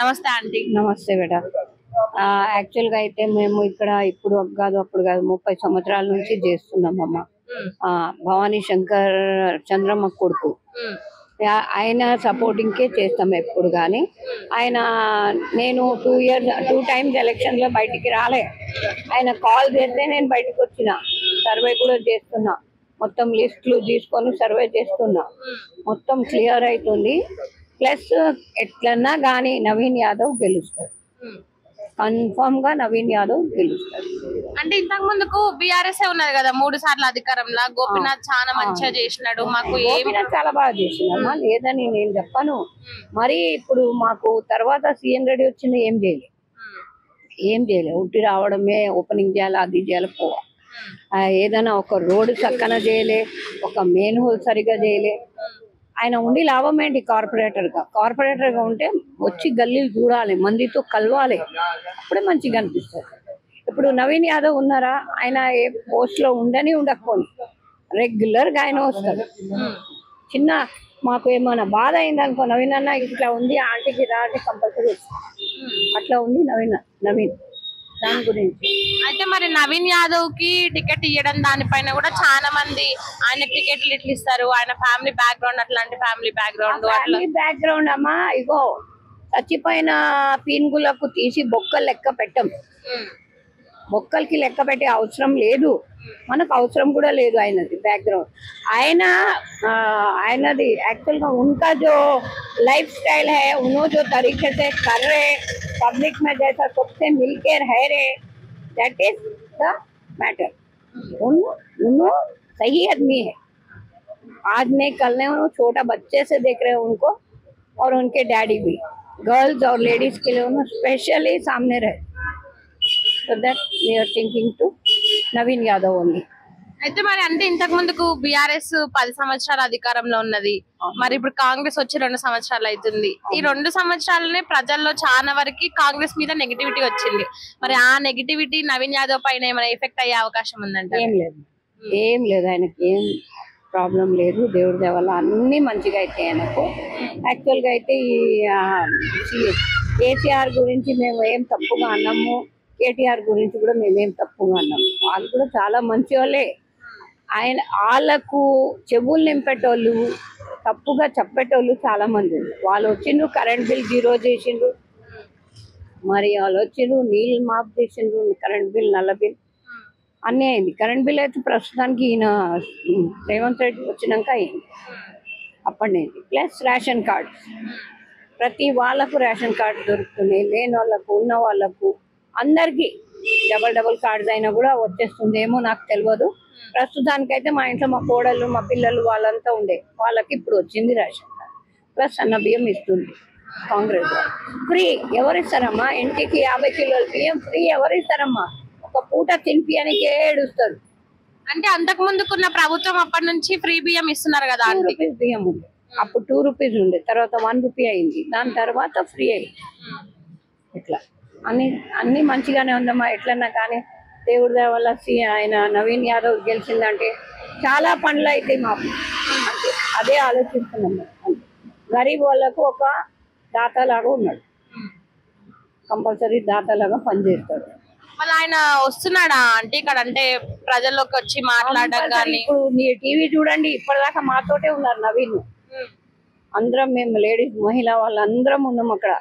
నమస్తే ఆంటీ. నమస్తే బేటా. యాక్చువల్ గా అయితే మేము ఇక్కడ ఇప్పుడు కాదు అప్పుడు కాదు 30 సంవత్సరాల నుంచి చేస్తున్నామమ్మ. భవానీ శంకర్ చంద్రమ్మ కొడుకు, ఆయన సపోర్టింగ్ కే చేస్తాం ఎప్పుడు కానీ. ఆయన నేను 2 టైమ్స్ ఎలక్షన్ లో బయటికి రాలే. ఆయన కాల్ చేస్తే నేను బయటకు వచ్చిన, సర్వే కూడా చేస్తున్నా, మొత్తం లిస్టులు తీసుకొని సర్వే చేస్తున్నా, మొత్తం క్లియర్ అవుతుంది. ప్లస్ ఎట్లన్నా కానీ నవీన్ యాదవ్ గెలుస్తాడు, కన్ఫర్మ్ గా నవీన్ యాదవ్ గెలుస్తాడు. అంటే ఇంతకు ముందుకు బీఆర్ఎస్ ఉన్నది కదా 3 సార్లు అధికారంలో. గోపీనాథ్ చాలా మంచిగా చేసినాడు, మాకు చాలా బాగా చేసినమ్మా, లేదని నేను చెప్పను. మరి ఇప్పుడు మాకు తర్వాత సీఎం రెడ్డి వచ్చింది, ఏం చేయలే ఉట్టి రావడమే, ఓపెనింగ్ చేయాలి, అది చేయాలి, పోవాలి. ఏదైనా ఒక రోడ్డు చక్కన చేయలే, ఒక మెయిన్ హోల్ సరిగా చేయలే. ఆయన ఉండి లాభం ఏంటి? కార్పొరేటర్ గా ఉంటే వచ్చి గల్లీలు చూడాలి, మందితో కలవాలి, అప్పుడే మంచిగా అనిపిస్తుంది. ఇప్పుడు నవీన్ యాదవ్ ఉన్నారా, ఆయన ఏ పోస్ట్ లో ఉండని ఉండకపోని రెగ్యులర్ గా ఆయన వస్తాడు. చిన్న మాకు ఏమైనా బాధ అయిందనుకో, నవీన్ అన్న ఇట్లా ఉంది ఆంటీకి రా అంటే కంపల్సరీ వస్తుంది. అట్లా ఉంది నవీన్ దాని గురించి. అయితే మరి నవీన్ యాదవ్ కి టికెట్ ఇవ్వడం దానిపైన కూడా చాలా మంది ఆయన టికెట్లు ఇట్లా ఇస్తారు, ఆయన ఫ్యామిలీ బ్యాక్గ్రౌండ్, అట్లాంటి ఫ్యామిలీ బ్యాక్గ్రౌండ్ అమ్మా. ఇగో చచ్చిపోయిన పీనుగులకు తీసి బొక్కలు లెక్క పెట్టం, బొక్కలకి లెక్క పెట్టే అవసరం లేదు, మనకు అవసరం కూడా లేదు ఆయనది బ్యాక్గ్రౌండ్. ఆయనది యాక్చువల్ గా उनका जो लाइफ स्टाइल है, उन्होंने जो तरीके से कर रहे पब्लिक में, जैसा सबसे मिलके रह रहे, दैट इज द मैटर. उन्होंने सही आदमी है, आज नहीं कल नहीं, उन्होंने छोटा बच्चे से देख रहे हैं उनको, और उनके डैडी भी गर्ल्स और लेडीज के लिए उन्होंने स्पेशली सामने रहे. So that we are thinking to Naveen Yadav only. అయితే మరి అంటే ఇంతకు ముందుకు బీఆర్ఎస్ 10 సంవత్సరాల అధికారంలో ఉన్నది, మరి ఇప్పుడు కాంగ్రెస్ వచ్చి 2 సంవత్సరాలు అవుతుంది. ఈ 2 సంవత్సరాలనే ప్రజల్లో చాలా వరకు కాంగ్రెస్ మీద నెగిటివిటీ వచ్చింది. మరి ఆ నెగిటివిటీ నవీన్ యాదవ్ పైన ఏమైనా ఎఫెక్ట్ అయ్యే అవకాశం ఉందంట? ఏం లేదు, ఆయనకి ఏం ప్రాబ్లం లేదు, దేవుడి దేవల్ల అన్ని మంచిగా అయితే ఆయనకు. యాక్చువల్ గా అయితే ఈ కేసీఆర్ గురించి మేము ఏం తప్పుగా అన్నాము, కేటీఆర్ గురించి కూడా మేమేం తప్పుగా అన్నాము. వాళ్ళు కూడా చాలా మంచి వాళ్ళే. వాళ్ళకు చెవులు నింపేటోళ్ళు, తప్పుగా చెప్పేటోళ్ళు చాలా మంది ఉంది. వాళ్ళు వచ్చిండ్రు, కరెంట్ బిల్ 0 చేసిండ్రు, మరి వాళ్ళు వచ్చిండ్రు నీళ్ళు మాఫ్ చేసిండ్రు, కరెంట్ బిల్, నల్ల బిల్ అన్నీ అయింది. కరెంట్ బిల్ అయితే ప్రస్తుతానికి ఈయన రేవంత్ రెడ్డి వచ్చినాక అయింది, అప్పటినేది. ప్లస్ రేషన్ కార్డ్స్, ప్రతి వాళ్ళకు రేషన్ కార్డు దొరుకుతున్నాయి, లేని వాళ్ళకు, ఉన్న వాళ్ళకు, అందరికి డబల్ కార్డ్స్ అయినా కూడా వచ్చేస్తుందేమో నాకు తెలియదు. ప్రస్తుతానికైతే మా ఇంట్లో మా కోడళ్ళు, మా పిల్లలు వాళ్ళంతా ఉండే వాళ్ళకి ఇప్పుడు వచ్చింది రేషన్ కార్డు, ప్లస్ అన్న బియ్యం ఇస్తుంది కాంగ్రెస్. ఫ్రీ ఎవరిస్తారమ్మా? ఇంటికి 50 కిలోల బియ్యం ఫ్రీ ఎవరిస్తారమ్మా? ఒక పూట తినిపియానికి ఏడుస్తారు. అంటే అంతకు ముందుకున్న ప్రభుత్వం అప్పటి నుంచి ఫ్రీ బియ్యం ఇస్తున్నారు కదా. 2 రూపీస్ బియ్యం ఉంది, అప్పుడు 2 రూపీస్ ఉండే, తర్వాత 1 రూపీ అయింది, దాని తర్వాత ఫ్రీ అయింది. ఇట్లా అన్ని మంచిగానే ఉందమ్మా. ఎట్లన్నా కానీ దేవుడి దయ వల్ల ఆయన నవీన్ యాదవ్ గెలిచిందంటే చాలా పనులు అయితే మాకు, అంటే అదే ఆలోచిస్తున్నాము. గరీబ్ వాళ్ళకు ఒక దాతలాగా ఉన్నాడు, కంపల్సరీ దాతలాగా పనిచేస్తాడు. మళ్ళీ ఆయన వస్తున్నాడా అంటే ఇక్కడ, అంటే ప్రజల్లోకి వచ్చి మాట్లాడడం కానీ? ఇప్పుడు నీ టీవీ చూడండి, ఇప్పటిదాకా మాతోటే ఉన్నారు నవీన్. అందరం మేము లేడీస్, మహిళా వాళ్ళందరం ఉన్నాం అక్కడ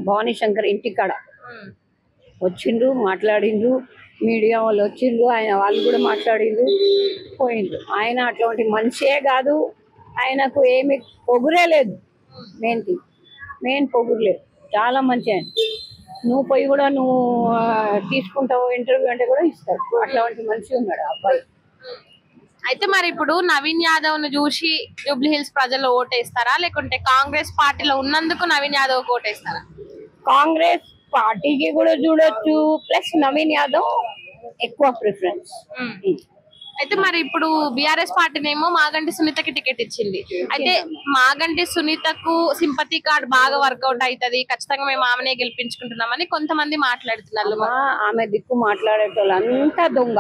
భవానీ శంకర్ ఇంటికాడ. వచ్చిండ్రు, మాట్లాడిండ్రు, మీడియా వాళ్ళు వచ్చిండ్రు, వాళ్ళు కూడా మాట్లాడిండ్రు, పోయిండ్రు. ఆయన అట్లాంటి మనిషే కాదు, ఆయనకు ఏమి పొగురే లేదు, మెయిన్ పొగురు లేదు, చాలా మంచి ఆయన. నువ్వు పోయి కూడా నువ్వు తీసుకుంటావు ఇంటర్వ్యూ అంటే కూడా ఇస్తాడు, అట్లాంటి మనిషి ఉన్నాడు అబ్బాయి. అయితే మరి ఇప్పుడు నవీన్ యాదవ్ ను చూసి జూబ్లీ హిల్స్ ప్రజలు ఓటేస్తారా, లేకుంటే కాంగ్రెస్ పార్టీలో ఉన్నందుకు నవీన్ యాదవ్ ఓటేస్తారా? కాంగ్రెస్ పార్టీకి కూడా చూడొచ్చు, ప్లస్ నవీన్ యాదవ్ ఎక్కువ ప్రిఫరెన్స్. అయితే మరి ఇప్పుడు బీఆర్ఎస్ పార్టీనేమో మాగంటి సునీతకి టికెట్ ఇచ్చింది. అయితే మాగంటి సునీతకు సింపతి కార్డ్ బాగా వర్కౌట్ అవుతుంది, ఖచ్చితంగా మేము ఆమెనే గెలిపించుకుంటున్నామని కొంతమంది మాట్లాడుతున్నారు. ఆమె దిక్కు మాట్లాడేటోళ్ళు అంతా దొంగ.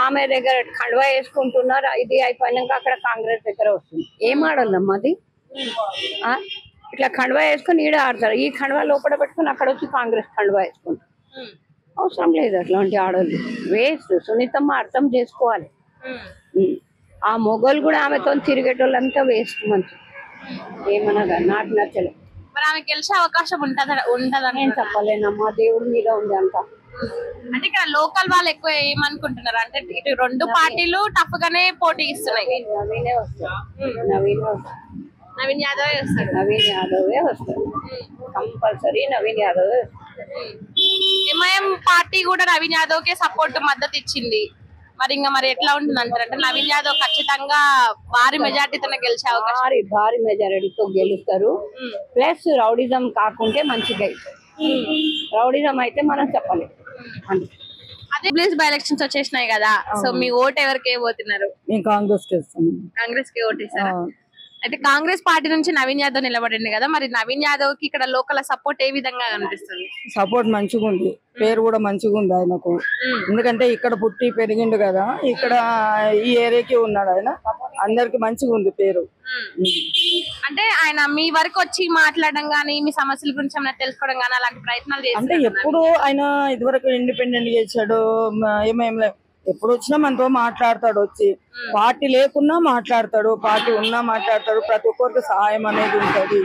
ఆమె దగ్గర ఖండ్వా వేసుకుంటున్నారు, ఇది అయిపోయినాక అక్కడ కాంగ్రెస్ దగ్గర వస్తుంది. ఏం ఆడాలమ్మా అది? ఇట్లా కండువా వేసుకొని ఈడ ఆడతారు, ఈ కండువా లోపల పెట్టుకుని అక్కడ వచ్చి కాంగ్రెస్ కండువా వేసుకుంటారు. అవసరం లేదు అట్లాంటి ఆడవాళ్ళు, వేస్ట్. సునీతమ్మ అర్థం చేసుకోవాలి. ఆ మొగోళ్ళు కూడా ఆమెతో తిరిగేటోళ్ళంతా వేస్ట్. మంచి ఏమనగా నాకు నచ్చలేదు. మరి ఆమె గెలిచే అవకాశం ఉంటదని నేను చెప్పలేనమ్మా, దేవుడి మీద ఉంది అంతా. అంటే ఇక్కడ లోకల్ వాళ్ళు ఎక్కువ ఏమనుకుంటున్నారు అంటే ఇటు రెండు పార్టీలు టఫ్ గానే పోటీ ఇస్తున్నాయి. నవీనే వస్తాడు, నవీన్ యాదవ్ వస్తాడు, నవీన్ యాదవే వస్తాడు, కంపల్సరీ నవీన్ యాదవే వస్తాడు. ఎంఐఎం పార్టీ కూడా నవీన్ యాదవ్ కే సపోర్ట్ మద్దతు ఇచ్చింది. మరి ఎట్లా ఉంటుంది అంటారు? అంటే నవీన్ యాదవ్ ఖచ్చితంగా భారీ మెజార్టీతో గెలిచే అవకాశం, భారీ మెజారిటీతో గెలుస్తారు. ప్లస్ రౌడిజం కాకుంటే మంచిగా, రౌడిజం అయితే మనం చెప్పలేము. అదే బై ఎలక్షన్స్ వచ్చేసినాయి కదా, సో మీ ఓటు ఎవరికి వేయబోతున్నారు? మేము కాంగ్రెస్ కాంగ్రెస్ కి ఓటేసారా? అయితే కాంగ్రెస్ పార్టీ నుంచి నవీన్ యాదవ్ నిలబడింది కదా, మరి నవీన్ యాదవ్ కి ఇక్కడ లోకల్ సపోర్ట్ ఏ విధంగా కనిపిస్తుంది? సపోర్ట్ మంచిగా ఉంది, పేరు కూడా మంచిగా ఉంది ఆయనకు. ఎందుకంటే ఇక్కడ పుట్టి పెరిగిండు కదా, ఇక్కడ ఈ ఏరియాకి ఉన్నాడు ఆయన, అందరికి మంచిగా ఉంది పేరు. అంటే ఆయన మీ వరకు వచ్చి మాట్లాడడం గానీ, మీ సమస్యల గురించి ఏమైనా తెలుసుకోవడం గానీ అలాంటి ప్రయత్నాలు చేస్తారు? అంటే ఎప్పుడు ఆయన ఇదివరకు ఇండిపెండెంట్ చేశాడు, ఏమేం ఎప్పుడు వచ్చినా మనతో మాట్లాడతాడు, వచ్చి పార్టీ లేకున్నా మాట్లాడతాడు, పార్టీ ఉన్నా మాట్లాడతాడు, ప్రతి ఒక్కరికి సహాయం అనేది ఉంటది.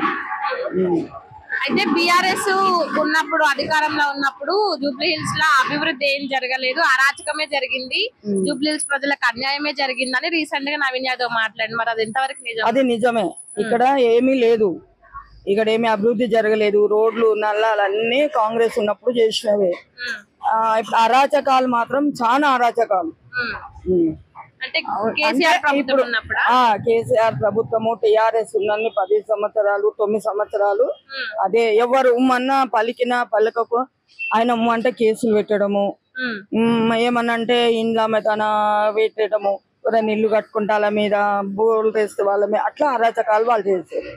అయితే బిఆర్ఎస్ ఉన్నప్పుడు, అధికారంలో ఉన్నప్పుడు జూబ్లీ హిల్స్ లో అభివృద్ధి ఏం జరగలేదు, అరాచకమే జరిగింది, జూబ్లీ హిల్స్ ప్రజలకు అన్యాయమే జరిగిందని రీసెంట్ గా నవీన్ యాదవ్ మాట్లాడి, మరి అది ఎంతవరకు నిజం? అది నిజమే. ఇక్కడ ఏమీ లేదు, ఇక్కడ ఏమి అభివృద్ధి జరగలేదు. రోడ్లు నల్లాలు అన్ని కాంగ్రెస్ ఉన్నప్పుడు చేసినవే. ఇప్పుడు అరాచకాలు మాత్రం చాలా అరాచకాలు. అంటే కేసీఆర్ ప్రభుత్వం ఉన్నప్పుడు, కేసీఆర్ ప్రభుత్వము టిఆర్ఎస్ ఉన్నన్ని 10 సంవత్సరాలు 9 సంవత్సరాలు అదే ఎవరు ఉమ్మన్నా పలికినా పలకకు ఆయన ఉమ్మ అంటే కేసులు పెట్టడము, ఏమన్నా అంటే ఇండ్ల మెతన పెట్టడము, ఎవరైనా ఇల్లు కట్టుకుంటే వాళ్ళ మీద బోర్లు తెస్తే వాళ్ళ మీద, అట్లా అరాచకాలు వాళ్ళు చేసేది.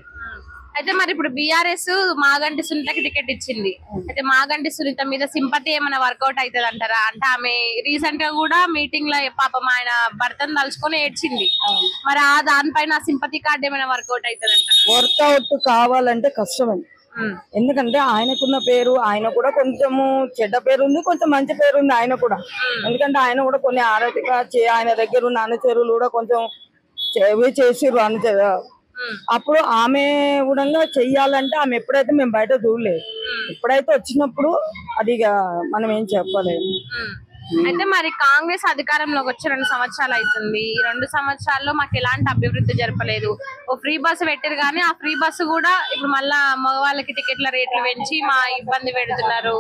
అయితే మరి ఇప్పుడు బిఆర్ఎస్ మాగంటి సునీతకి టికెట్ ఇచ్చింది. అయితే మాగంటి సునీత మీద సింపతి ఏమైనా వర్కౌట్ అవుతుంది అంటారా? అంటే ఆమె రీసెంట్ గా కూడా మీటింగ్ లో పాపం ఆయన భర్తను తలుచుకొని ఏడ్చింది. మరి దానిపైన సింపతి కార్డు ఏమైనా వర్కౌట్ అవుతుంది అంటారా? వర్కౌట్ కావాలంటే కష్టమే. ఎందుకంటే ఆయనకున్న పేరు, ఆయన కూడా కొంచెము చెడ్డ పేరు ఉంది, కొంచెం మంచి పేరు ఉంది ఆయన కూడా. ఎందుకంటే ఆయన కూడా కొన్ని ఆరాధిక ఆయన దగ్గర ఉన్న అనుచరులు కూడా కొంచెం చేసిర్రు అనుచరు. అప్పుడు ఆమె కూడా చెయ్యాలంటే ఆమె ఎప్పుడైతే మేము బయట చూడలేదు, ఎప్పుడైతే వచ్చినప్పుడు అది మనం ఏం చెప్పలేదు. అయితే మరి కాంగ్రెస్ అధికారంలోకి వచ్చి 2 సంవత్సరాలు అవుతుంది. ఈ 2 సంవత్సరాల్లో మాకు ఎలాంటి అభివృద్ధి జరపలేదు. ఓ ఫ్రీ బస్సు పెట్టారు కానీ ఆ ఫ్రీ బస్సు కూడా ఇప్పుడు మళ్ళా మగవాళ్ళకి టికెట్ల రేట్లు పెంచి మా ఇబ్బంది పెడుతున్నారు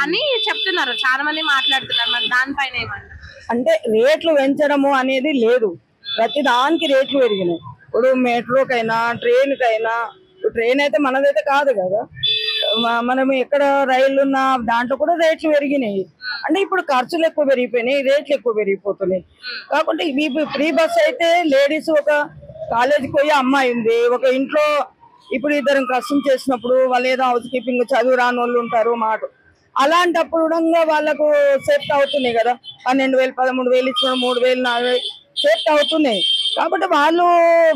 అని చెప్తున్నారు, చాలా మంది మాట్లాడుతున్నారు. మరి దానిపైన ఏమంటారు? అంటే రేట్లు పెంచడము అనేది లేదు, ప్రతి దానికి రేట్లు పెరిగినాయి. ఇప్పుడు మెట్రోకైనా ట్రైన్కైనా, ట్రైన్ అయితే మనదైతే కాదు కదా, మనం ఎక్కడ రైళ్లు ఉన్న దాంట్లో కూడా రేట్లు పెరిగినాయి. అంటే ఇప్పుడు ఖర్చులు ఎక్కువ పెరిగిపోయినాయి, రేట్లు ఎక్కువ పెరిగిపోతున్నాయి. కాకుంటే ఇవి ఫ్రీ బస్ అయితే లేడీస్ ఒక కాలేజీకి పోయి అమ్మాయి ఉంది, ఒక ఇంట్లో ఇప్పుడు ఇద్దరం కష్టం చేసినప్పుడు వాళ్ళు ఏదో హౌస్ కీపింగ్ చదువు రాని వాళ్ళు ఉంటారు మాట, అలాంటప్పుడు వాళ్ళకు సేఫ్ట్ అవుతున్నాయి కదా. 12,000 13,000 ఇచ్చిన 3,000 4,000 సేఫ్ట్ అవుతున్నాయి. కాబట్టి వాళ్ళు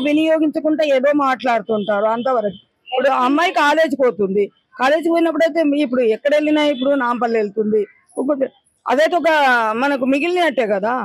వినియోగించుకుంటే ఏదో మాట్లాడుతుంటారు అంతవరకు. ఇప్పుడు అమ్మాయి కాలేజీకి పోతుంది, కాలేజీకి పోయినప్పుడు అయితే ఇప్పుడు ఎక్కడ వెళ్ళినా ఇప్పుడు నాంపల్లి వెళ్తుంది, అదైతే ఒక మనకు మిగిలినట్టే కదా.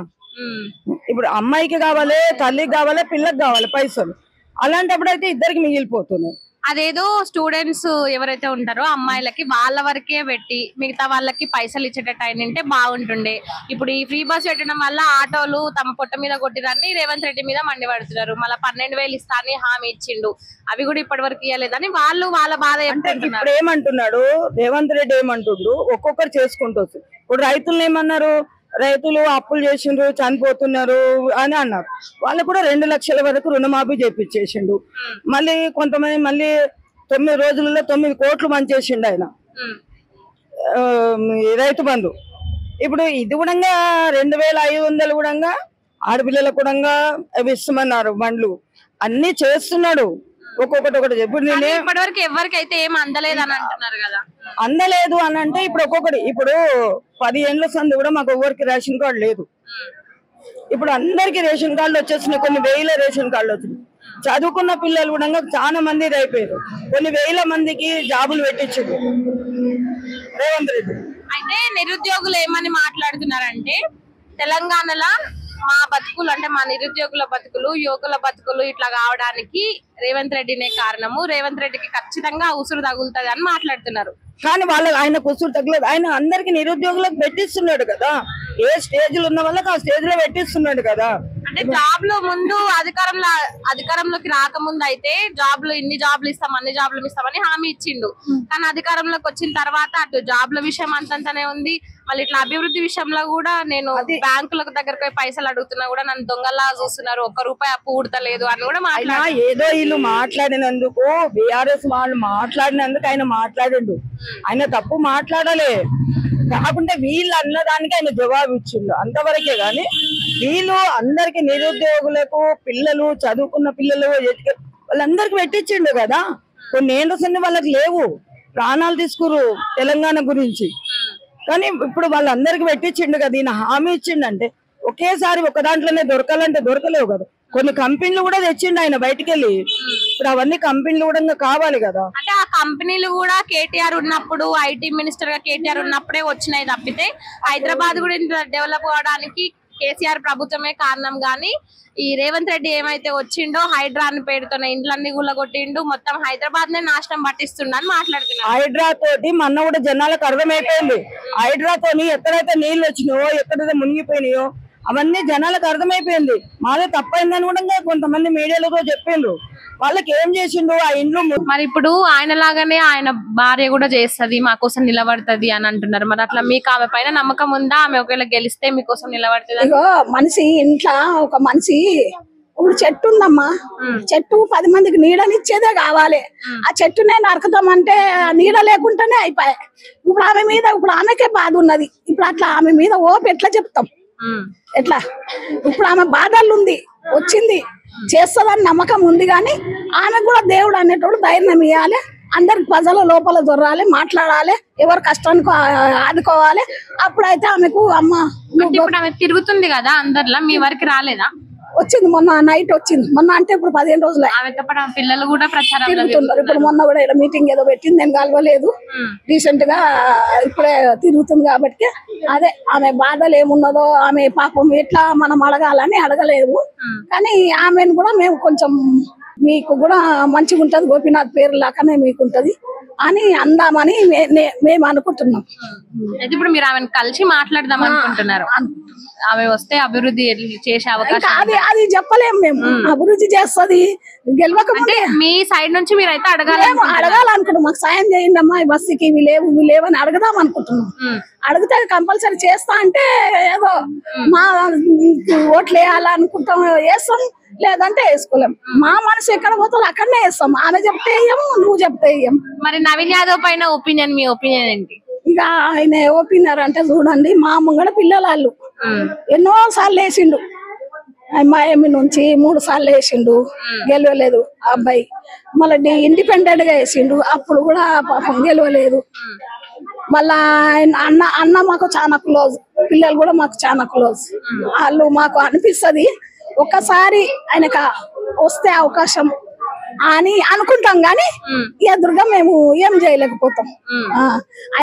ఇప్పుడు అమ్మాయికి కావాలి, తల్లికి కావాలి, పిల్లకి కావాలి పైసలు, అలాంటప్పుడు అయితే ఇద్దరికి మిగిలిపోతున్నాయి. అదేదో స్టూడెంట్స్ ఎవరైతే ఉంటారో అమ్మాయిలకి వాళ్ళ వరకే పెట్టి మిగతా వాళ్ళకి పైసలు ఇచ్చేటట్టు అయినంటే బాగుంటుండే. ఇప్పుడు ఈ ఫ్రీ బస్ పెట్టడం వల్ల ఆటోలు తమ పొట్ట మీద కొట్టిరని రేవంత్ రెడ్డి మీద మండిపడుతున్నారు. మళ్ళీ 12,000 ఇస్తా అని హామీ ఇచ్చిండు, అవి కూడా ఇప్పటి వరకు ఇవ్వలేదని వాళ్ళు వాళ్ళ బాధ. ఇప్పుడు ఏమంటున్నాడు రేవంత్ రెడ్డి, ఏమంటుండు ఒక్కొక్కరు చేసుకుంటూ. ఇప్పుడు రైతులను ఏమన్నారు, రైతులు అప్పులు చేసిండ్రు చనిపోతున్నారు అని అన్నారు. వాళ్ళు కూడా 2 లక్షల వరకు రుణమాఫీ చేపించేసిండు. మళ్ళీ కొంతమంది మళ్ళీ 9 రోజులలో 9 కోట్లు మంచేసిండు ఆయన రైతు బంధు. ఇప్పుడు ఇది కూడా 2,500 కూడా ఆడపిల్లలకు కూడా అవి ఇస్తామన్నారు, బండ్లు అన్ని చేస్తున్నాడు. ఒక్కొక్కటి ఇప్పుడు నేను ఇప్పటివరకు ఎవరికైతే ఏం అందలేదు అని అంటున్నారు కదా. అందలేదు అని అంటే ఇప్పుడు ఒక్కొక్కటి, ఇప్పుడు 10 ఏళ్ల సంది కూడా మాకు ఎవరికి రేషన్ కార్డు లేదు. ఇప్పుడు అందరికి రేషన్ కార్డులు వచ్చేసినాయి, కొన్ని 1000 రేషన్ కార్డులు వచ్చినాయి. చదువుకున్న పిల్లలు కూడా చాలా మంది అయిపోయారు. కొన్ని వేల మందికి జాబులు పెట్టించారు రేవంత్ రెడ్డి. అయితే నిరుద్యోగులు ఏమని మాట్లాడుతున్నారంటే తెలంగాణలో మా బతుకులు అంటే మా నిరుద్యోగుల బతుకులు, యువకుల బతుకులు ఇట్లా కావడానికి రేవంత్ రెడ్డినే కారణము, రేవంత్ రెడ్డికి ఖచ్చితంగా ఉసురు తగులుతుంది అని మాట్లాడుతున్నారు. కానీ ఆయన కుసురు తగ్గలేదు. ఆయన అందరికి నిరుద్యోగులకు పెట్టిస్తున్నాడు కదా, ఏ స్టేజ్ లో ఉన్న వాళ్ళకి ఆ స్టేజ్ లో పెట్టిస్తున్నాడు కదా. అంటే జాబ్లు ముందు అధికారంలోకి రాకముందు అయితే ఇన్ని జాబ్లు ఇస్తాం అన్ని జాబ్లు ఇస్తామని హామీ ఇచ్చిండు. కానీ అధికారంలోకి వచ్చిన తర్వాత అటు జాబ్ల విషయం అంతంతనే ఉంది, మళ్ళీ ఇట్లా అభివృద్ధి విషయంలో కూడా నేను బ్యాంకులకు దగ్గరకు పోయి పైసలు అడుగుతున్నా కూడా నన్ను దొంగలా చూస్తున్నారు, ₹1 అప్పు ఊడతలేదు అని కూడా మాట్లాడారు. ఏదో వీళ్ళు మాట్లాడినందుకు, బీఆర్ఎస్ వాళ్ళు మాట్లాడినందుకు ఆయన మాట్లాడిండు. ఆయన తప్పు మాట్లాడలే, కాకుంటే వీళ్ళు అన్నదానికి ఆయన జవాబు ఇచ్చిండు అంతవరకే. గాని వీళ్ళు అందరికి నిరుద్యోగులకు, పిల్లలు చదువుకున్న పిల్లలు వాళ్ళందరికి పెట్టించిండు కదా. కొన్ని ఏళ్ళ సంది వాళ్ళకి లేవు, ప్రాణాలు తీసుకురు తెలంగాణ గురించి. కానీ ఇప్పుడు వాళ్ళందరికి పెట్టించిండు కదా, ఈయన హామీ ఇచ్చిండంటే ఒకేసారి ఒక దాంట్లోనే దొరకాలంటే దొరకలేవు కదా. కొన్ని కంపెనీలు కూడా తెచ్చిండు ఆయన బయటికి వెళ్ళి. ఇప్పుడు అవన్నీ కంపెనీలు కూడా కావాలి కదా. అంటే ఆ కంపెనీలు కూడా కేటీఆర్ ఉన్నప్పుడు, ఐటీ మినిస్టర్ గా కేటీఆర్ ఉన్నప్పుడే వచ్చినాయి తప్పితే హైదరాబాద్ కూడా ఇంత డెవలప్ అవడానికి కేసీఆర్ ప్రభుత్వమే కారణం. గానీ ఈ రేవంత్ రెడ్డి ఏమైతే వచ్చిండో హైడ్రా అని పేరుతోనే ఇండ్లన్నీ గుల్లగొట్టిండు, మొత్తం హైదరాబాద్ నే నాశనం పట్టిస్తుండ అని మాట్లాడుతున్నారు. హైడ్రా తోటి మొన్న కూడా జనాలకు అర్థమైపోయింది. హైడ్రా తోని ఎక్కడైతే నీళ్లు వచ్చినాయో, ఎక్కడైతే మునిగిపోయినాయో అవన్నీ జనాలకు అర్థమైపోయింది. మాదే తప్పైందని కూడా కొంతమంది మీడియాలో చెప్పిండ్రు. వాళ్ళకి ఏం చేసిండు ఆ ఇండ్లు. మరి ఇప్పుడు ఆయన లాగానే ఆయన భార్య కూడా చేస్తది, మా కోసం నిలబడుతుంది అని అంటున్నారు. మరి అట్లా మీకు ఆమె పైన నమ్మకం ఉందా? ఆమె ఒకవేళ గెలిస్తే మీకోసం నిలబడుతుంది? మనిషి ఇంట్లో ఒక మనిషి ఇప్పుడు చెట్టు ఉందమ్మా, చెట్టు 10 మందికి నీడనిచ్చేదే కావాలి. ఆ చెట్టునే నరకదామంటే నీడ లేకుండానే అయిపోయాయి. ఇప్పుడు ఆమెకే బాధ ఉన్నది. ఇప్పుడు అట్లా ఆమె మీద ఓపు ఎట్లా చెప్తాం? ఎట్లా? ఇప్పుడు ఆమె బాధలు ఉంది, వచ్చింది, చేస్తుందని నమ్మకం ఉంది. కానీ ఆమె కూడా దేవుడు అనేటోడు ధైర్యం ఇవ్వాలి. అందరికి ప్రజల లోపల దొరాలి, మాట్లాడాలి, ఎవరు కష్టానికి ఆదుకోవాలి. అప్పుడైతే ఆమెకు అమ్మ ఇప్పుడు ఆమె తిరుగుతుంది కదా అందరిలా, మీ వరకు రాలేదా? వచ్చింది, మొన్న నైట్ వచ్చింది. మొన్న అంటే ఇప్పుడు 15 రోజులు ఆమెతో పాటు పిల్లలు కూడా ప్రచారం తిరుగుతున్నారు. ఇప్పుడు మొన్న కూడా ఇలా మీటింగ్ ఏదో పెట్టింది, నేను కలవలేదు. రీసెంట్ గా ఇప్పుడే తిరుగుతుంది కాబట్టి అదే ఆమె బాధలు ఏమున్నదో, ఆమె పాపం ఎట్లా మనం అడగాలని అడగలేము. కానీ ఆమెను కూడా మేము కొంచెం మీకు కూడా మంచిగా ఉంటది, గోపీనాథ్ పేరు లాగానే మీకుంటది అని అందామని మేము అనుకుంటున్నాం. ఇప్పుడు మీరు ఆమెను కలిసి మాట్లాడదాం అనుకుంటున్నారు? ఆమె వస్తే అభివృద్ధి చేసే అవకాశం అది చెప్పలేము మేము. అభివృద్ధి చేస్తుంది గెలవకపోతే మీ సైడ్ నుంచి మీరైతే అడగాలనుకుంటున్నాం. మాకు సాయం చేయండి అమ్మా, ఈ బస్సుకి ఇవి లేవు అని అడగదాం అనుకుంటున్నాం. అడిగితే కంపల్సరీ చేస్తా అంటే ఏదో మా ఓట్లు వేయాలనుకుంటాం, వేస్తాం, లేదంటే వేసుకోలేం. మా మనసు ఎక్కడ పోతుందో అక్కడనే వేస్తాం. ఆమె చెప్తే వేయము, నువ్వు చెప్తే వేయం. మరి నవీన్ యాదవ్ పైన ఒపీనియన్, మీ ఒపీనియన్ ఏంటి? ఇక ఆయన ఒపీనియన్ అంటే చూడండి, మా ముంగడ పిల్లలు ఎన్నో సార్లు వేసిండు. మాయమి నుంచి 3 సార్లు వేసిండు, గెలవలేదు ఆ అబ్బాయి. మళ్ళీ ఇండిపెండెంట్ గా వేసిండు, అప్పుడు కూడా పాపం గెలవలేదు. మళ్ళా అన్న మాకు చాలా క్లోజ్, పిల్లలు కూడా మాకు చాలా క్లోజ్. వాళ్ళు మాకు అనిపిస్తుంది ఒక్కసారి ఆయనకు వస్తే అవకాశం అని అనుకుంటాం. గానీ ఎదురుగా మేము ఏం చేయలేకపోతాం.